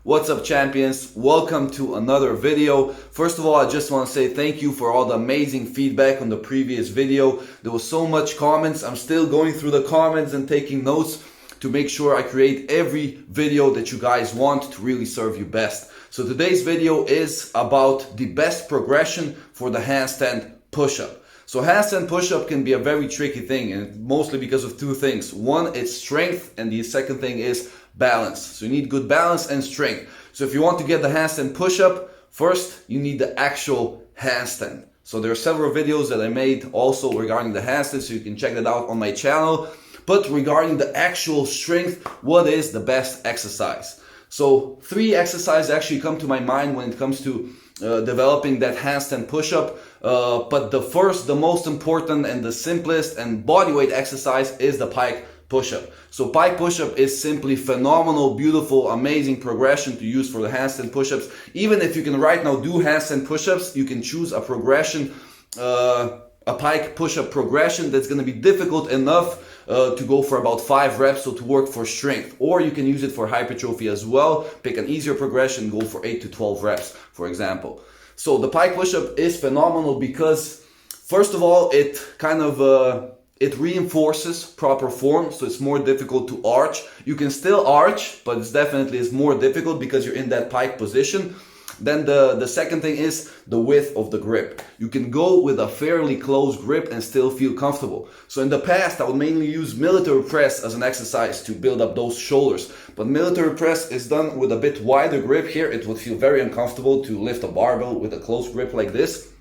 What's up, champions? Welcome to another video. First of all, I just want to say thank you for all the amazing feedback on the previous video. There was so much comments. I'm still going through the comments and taking notes to make sure I create every video that you guys want to really serve you best. So today's video is about the best progression for the handstand push-up. So handstand push-up can be a very tricky thing, and mostly because of two things. One, it's strength, and the second thing is balance. So you need good balance and strength. So if you want to get the handstand push-up, first you need the actual handstand. So there are several videos that I made also regarding the handstand, so you can check that out on my channel. But regarding the actual strength, what is the best exercise? So three exercises actually come to my mind when it comes to developing that handstand push-up. But the first, the most important and the simplest and bodyweight exercise is the pike push-up. So pike push-up is simply phenomenal, beautiful, amazing progression to use for the handstand push-ups. Even if you can right now do handstand push-ups, you can choose a progression, a pike push-up progression that's going to be difficult enough to go for about 5 reps, so to work for strength. Or you can use it for hypertrophy as well. Pick an easier progression, go for 8 to 12 reps, for example. So the pike push-up is phenomenal because, first of all, it kind of it reinforces proper form, so it's more difficult to arch. You can still arch, but it's more difficult because you're in that pike position. Then the second thing is the width of the grip. You can go with a fairly close grip and still feel comfortable. So in the past, I would mainly use military press as an exercise to build up those shoulders. But military press is done with a bit wider grip here. It would feel very uncomfortable to lift a barbell with a close grip like this.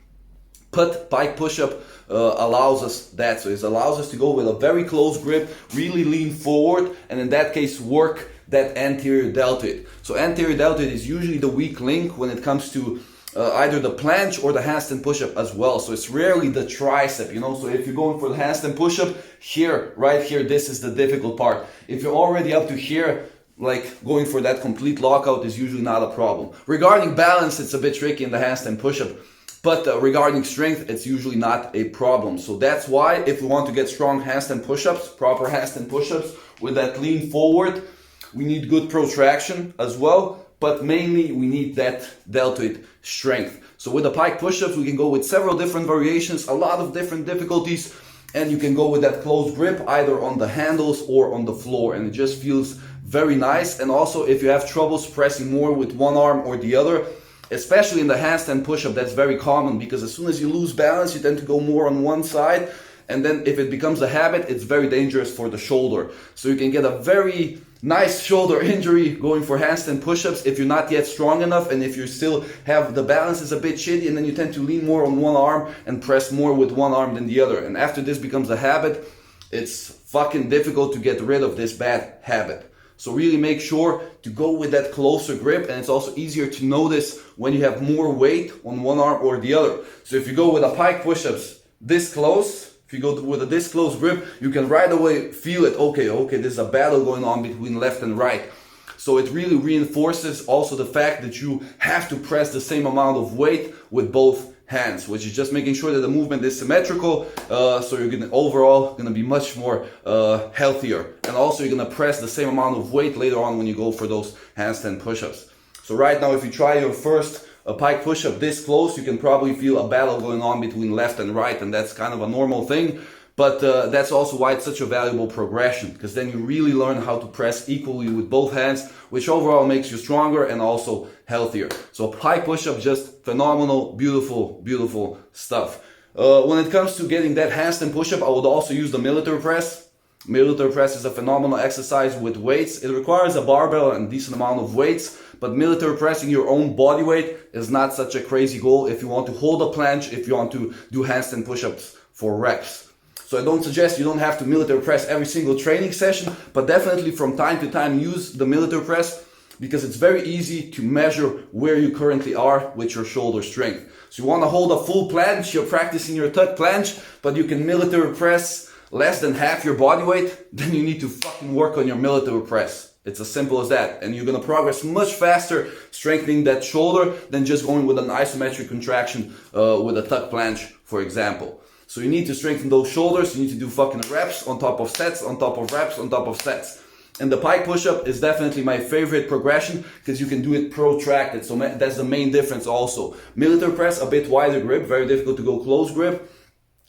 But pike push-up allows us that. So it allows us to go with a very close grip, really lean forward, and in that case work that anterior deltoid. So anterior deltoid is usually the weak link when it comes to either the planche or the handstand push-up as well. So it's rarely the tricep, you know. So if you're going for the handstand push-up, here, right here, this is the difficult part. If you're already up to here, like going for that complete lockout is usually not a problem. Regarding balance, it's a bit tricky in the handstand push-up. But regarding strength, it's usually not a problem. So that's why if we want to get strong handstand push-ups, proper handstand push-ups with that lean forward, we need good protraction as well, but mainly we need that deltoid strength. So with the pike push-ups, we can go with several different variations, a lot of different difficulties, and you can go with that close grip either on the handles or on the floor, and it just feels very nice. And also if you have troubles pressing more with one arm or the other, especially in the handstand push-up, that's very common because as soon as you lose balance, you tend to go more on one side. And then if it becomes a habit, it's very dangerous for the shoulder. So you can get a very nice shoulder injury going for handstand push-ups if you're not yet strong enough, and if you still have the balance is a bit shitty, and then you tend to lean more on one arm and press more with one arm than the other. And after this becomes a habit, it's fucking difficult to get rid of this bad habit. So really make sure to go with that closer grip, and it's also easier to notice when you have more weight on one arm or the other. So if you go with a pike push-ups this close, if you go with a this close grip, you can right away feel it. Okay, there's a battle going on between left and right. So it really reinforces also the fact that you have to press the same amount of weight with both hands, which is just making sure that the movement is symmetrical, so you're overall gonna be much more healthier, and also you're gonna press the same amount of weight later on when you go for those handstand push-ups. So right now, if you try your first pike push-up this close, you can probably feel a battle going on between left and right, and that's kind of a normal thing. But that's also why it's such a valuable progression, because then you really learn how to press equally with both hands, which overall makes you stronger and also healthier. So pike push-up, just phenomenal, beautiful, beautiful stuff. When it comes to getting that handstand push-up, I would also use the military press. Military press is a phenomenal exercise with weights. It requires a barbell and a decent amount of weights, but military pressing your own body weight is not such a crazy goal if you want to hold a planche, if you want to do handstand push-ups for reps. So I don't suggest you don't have to military press every single training session, but definitely from time to time use the military press, because it's very easy to measure where you currently are with your shoulder strength. So you want to hold a full planche, you're practicing your tuck planche, but you can military press less than half your body weight, then you need to fucking work on your military press. It's as simple as that. And you're going to progress much faster strengthening that shoulder than just going with an isometric contraction with a tuck planche, for example. So you need to strengthen those shoulders. You need to do fucking reps on top of sets, on top of reps, on top of sets. And the pike push-up is definitely my favorite progression because you can do it protracted. So that's the main difference also. Military press, a bit wider grip, very difficult to go close grip.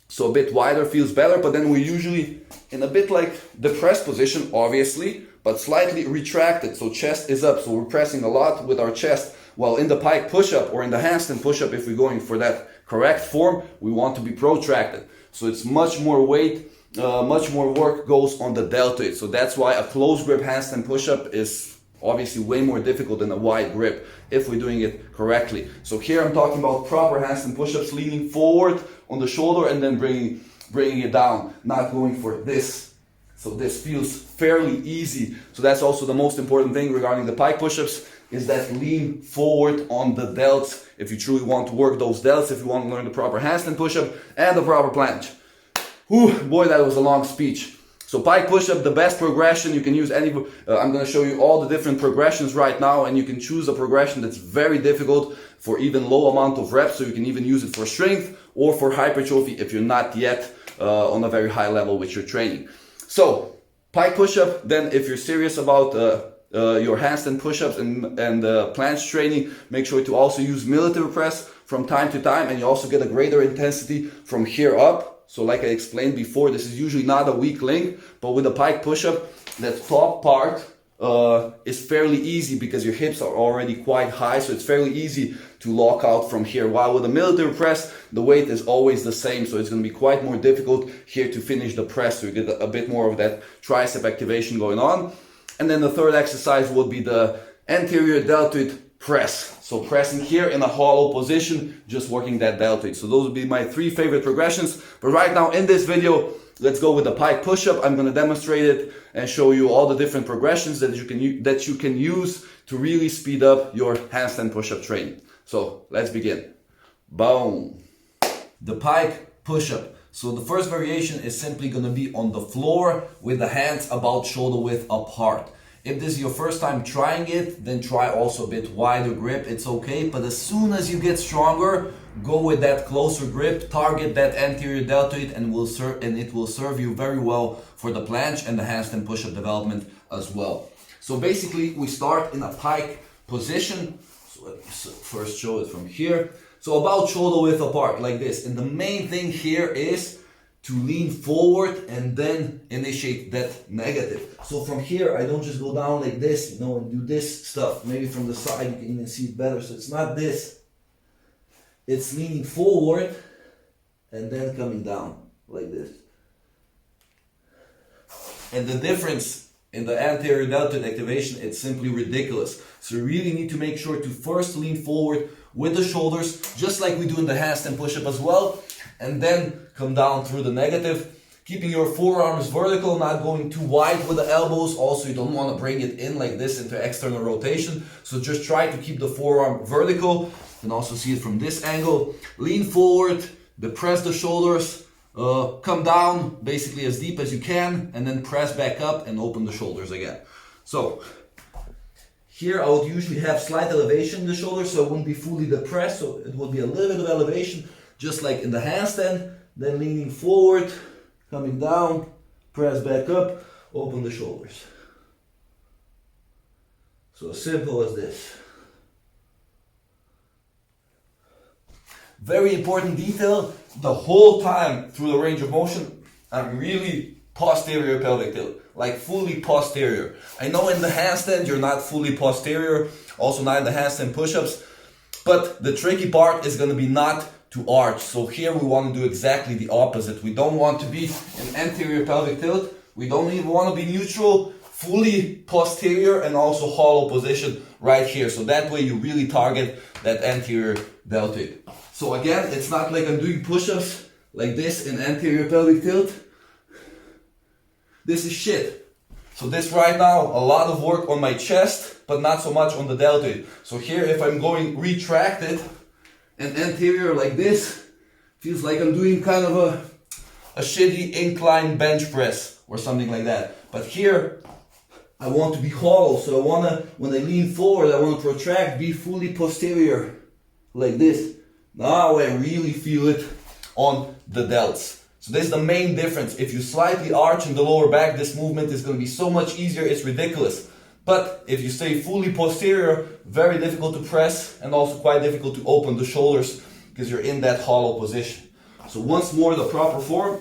So a bit wider feels better, but then we're usually in a bit like the press position, obviously, but slightly retracted. So chest is up. So we're pressing a lot with our chest. While in the pike push-up or in the handstand push-up, if we're going for that correct form, we want to be protracted. So it's much more weight, much more work goes on the deltoid. So that's why a close grip handstand push-up is obviously way more difficult than a wide grip if we're doing it correctly. So here I'm talking about proper handstand push-ups, leaning forward on the shoulder and then bringing it down, not going for this. So this feels fairly easy. So that's also the most important thing regarding the pike push-ups, is that lean forward on the delts if you truly want to work those delts, if you want to learn the proper handstand push-up and the proper planche. Whew, boy, that was a long speech. So pike push-up, the best progression. You can use any, I'm going to show you all the different progressions right now, and you can choose a progression that's very difficult for even low amount of reps. So you can even use it for strength or for hypertrophy if you're not yet on a very high level with your training. So pike push-up, then if you're serious about your handstand push-ups and planche training, make sure to also use military press from time to time, and you also get a greater intensity from here up. So like I explained before, this is usually not a weak link, but with a pike push-up, that top part is fairly easy because your hips are already quite high, so it's fairly easy to lock out from here. While with a military press, the weight is always the same, so it's going to be quite more difficult here to finish the press, so you get a bit more of that tricep activation going on. And then the third exercise would be the anterior deltoid press. So pressing here in a hollow position, just working that deltoid. So those would be my 3 favorite progressions. But right now in this video, let's go with the pike push-up. I'm going to demonstrate it and show you all the different progressions that you can use to really speed up your handstand push-up training. So let's begin. Boom. The pike push-up. So the first variation is simply going to be on the floor with the hands about shoulder width apart. If this is your first time trying it, then try also a bit wider grip. It's okay, but as soon as you get stronger, go with that closer grip, target that anterior deltoid, and it will serve you very well for the planche and the handstand push-up development as well. So basically, we start in a pike position. So let me first show it from here. So about shoulder width apart, like this. And the main thing here is to lean forward and then initiate that negative. So from here, I don't just go down like this, you know, and do this stuff. Maybe from the side, you can even see it better. So it's not this. It's leaning forward and then coming down like this. And the difference in the anterior deltoid activation, it's simply ridiculous. So you really need to make sure to first lean forward with the shoulders, just like we do in the handstand push-up as well, and then come down through the negative, keeping your forearms vertical, not going too wide with the elbows. Also, you don't want to bring it in like this into external rotation, so just try to keep the forearm vertical. You can also see it from this angle. Lean forward, depress the shoulders, come down basically as deep as you can, and then press back up and open the shoulders again. So here I would usually have slight elevation in the shoulders, so it wouldn't be fully depressed, so it would be a little bit of elevation, just like in the handstand. Then leaning forward, coming down, press back up, open the shoulders. So simple as this. Very important detail, the whole time through the range of motion, I'm really posterior pelvic tilt, like fully posterior. I know in the handstand you're not fully posterior, also not in the handstand push-ups, but the tricky part is going to be not to arch. So here we want to do exactly the opposite. We don't want to be in anterior pelvic tilt, we don't even want to be neutral, fully posterior, and also hollow position right here. So that way you really target that anterior deltoid. So again, it's not like I'm doing push-ups like this in anterior pelvic tilt. This is shit. So this right now, a lot of work on my chest, but not so much on the deltoid. So here, if I'm going retracted and anterior like this, feels like I'm doing kind of a shitty incline bench press or something like that. But here, I want to be hollow. So I want to, when I lean forward, I want to protract, be fully posterior like this. Now I really feel it on the delts. So this is the main difference. If you slightly arch in the lower back, this movement is going to be so much easier, it's ridiculous. But if you stay fully posterior, very difficult to press and also quite difficult to open the shoulders because you're in that hollow position. So once more, the proper form.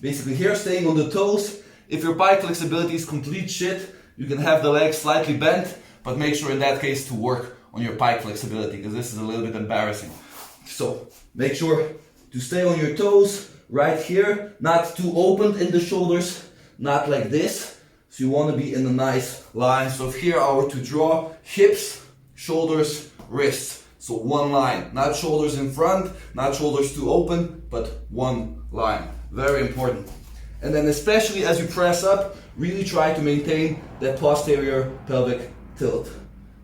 Basically here, staying on the toes. If your pike flexibility is complete shit, you can have the legs slightly bent, but make sure in that case to work on your pike flexibility because this is a little bit embarrassing. So make sure to stay on your toes right here, not too open in the shoulders, not like this. So you want to be in a nice line. So if here I were to draw hips, shoulders, wrists. So one line, not shoulders in front, not shoulders too open, but one line. Very important. And then especially as you press up, really try to maintain that posterior pelvic tilt.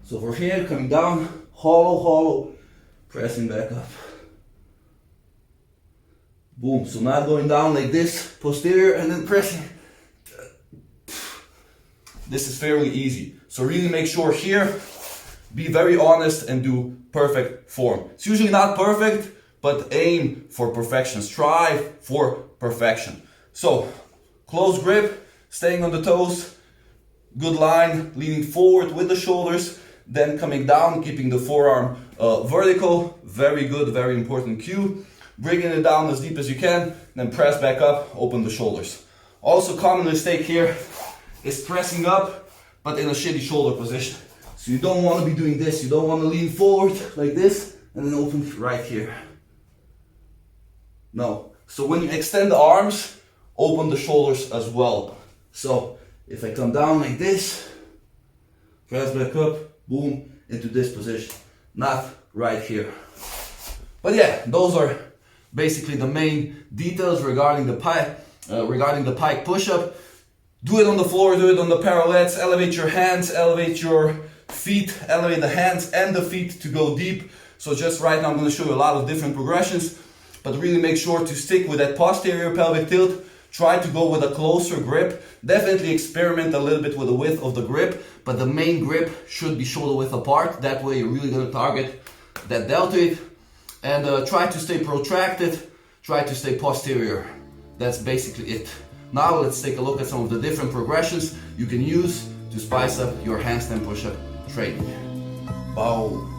So for here, coming down, hollow, hollow, pressing back up. Boom, so not going down like this, posterior, and then pressing. This is fairly easy. So really make sure here, be very honest and do perfect form. It's usually not perfect, but aim for perfection. Strive for perfection. So, close grip, staying on the toes, good line, leaning forward with the shoulders, then coming down, keeping the forearm vertical. Very good, very important cue. Bringing it down as deep as you can, then press back up, open the shoulders. Also, common mistake here is pressing up, but in a shitty shoulder position. So you don't want to be doing this. You don't want to lean forward like this and then open right here. No. So when you extend the arms, open the shoulders as well. So if I come down like this, press back up, boom, into this position. Not right here. But yeah, those are basically the main details regarding the pike push-up. Do it on the floor, do it on the parallettes, elevate your hands, elevate your feet, elevate the hands and the feet to go deep. So just right now I'm going to show you a lot of different progressions, but really make sure to stick with that posterior pelvic tilt. Try to go with a closer grip. Definitely experiment a little bit with the width of the grip, but the main grip should be shoulder width apart. That way you're really going to target that deltoid. And try to stay protracted, try to stay posterior. That's basically it. Now let's take a look at some of the different progressions you can use to spice up your handstand push-up training. Boom.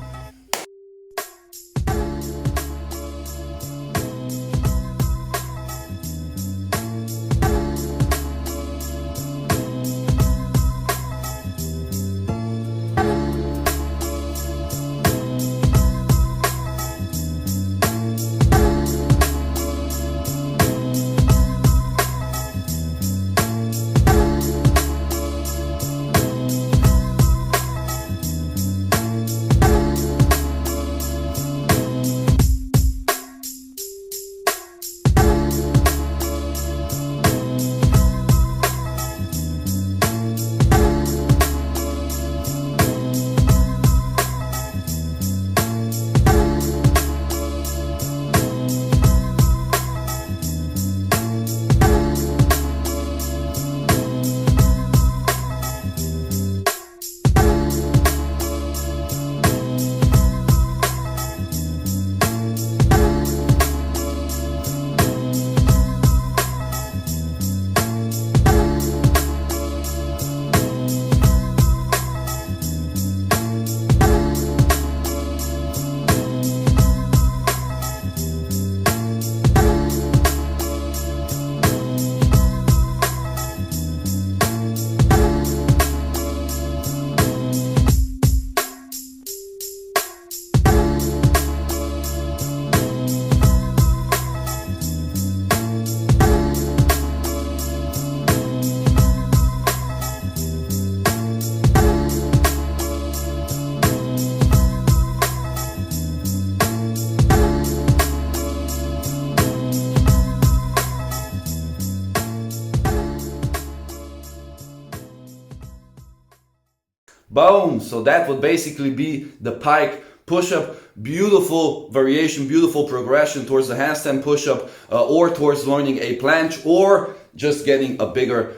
Boom! So that would basically be the pike push-up. Beautiful variation, beautiful progression towards the handstand push-up or towards learning a planche or just getting a bigger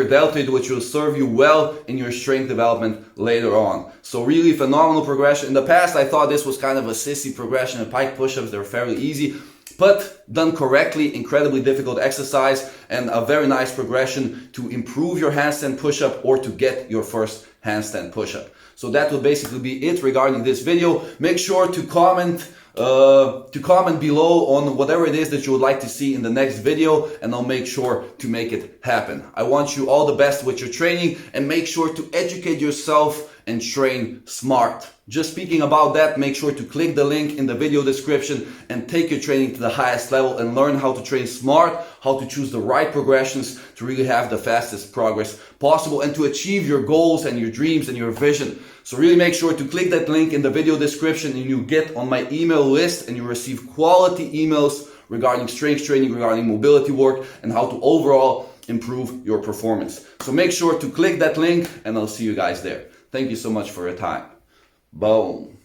deltoid, which will serve you well in your strength development later on. So really phenomenal progression. In the past, I thought this was kind of a sissy progression. The pike push-ups, they're fairly easy. but done correctly, incredibly difficult exercise and a very nice progression to improve your handstand push-up or to get your first handstand push-up. So that will basically be it regarding this video. Make sure to comment below on whatever it is that you would like to see in the next video, and I'll make sure to make it happen. I want you all the best with your training, and make sure to educate yourself and train smart. Just speaking about that, make sure to click the link in the video description and take your training to the highest level and learn how to train smart, how to choose the right progressions to really have the fastest progress possible and to achieve your goals and your dreams and your vision. So really make sure to click that link in the video description and you get on my email list and you receive quality emails regarding strength training, regarding mobility work, and how to overall improve your performance. So make sure to click that link and I'll see you guys there. Thank you so much for your time. Boom.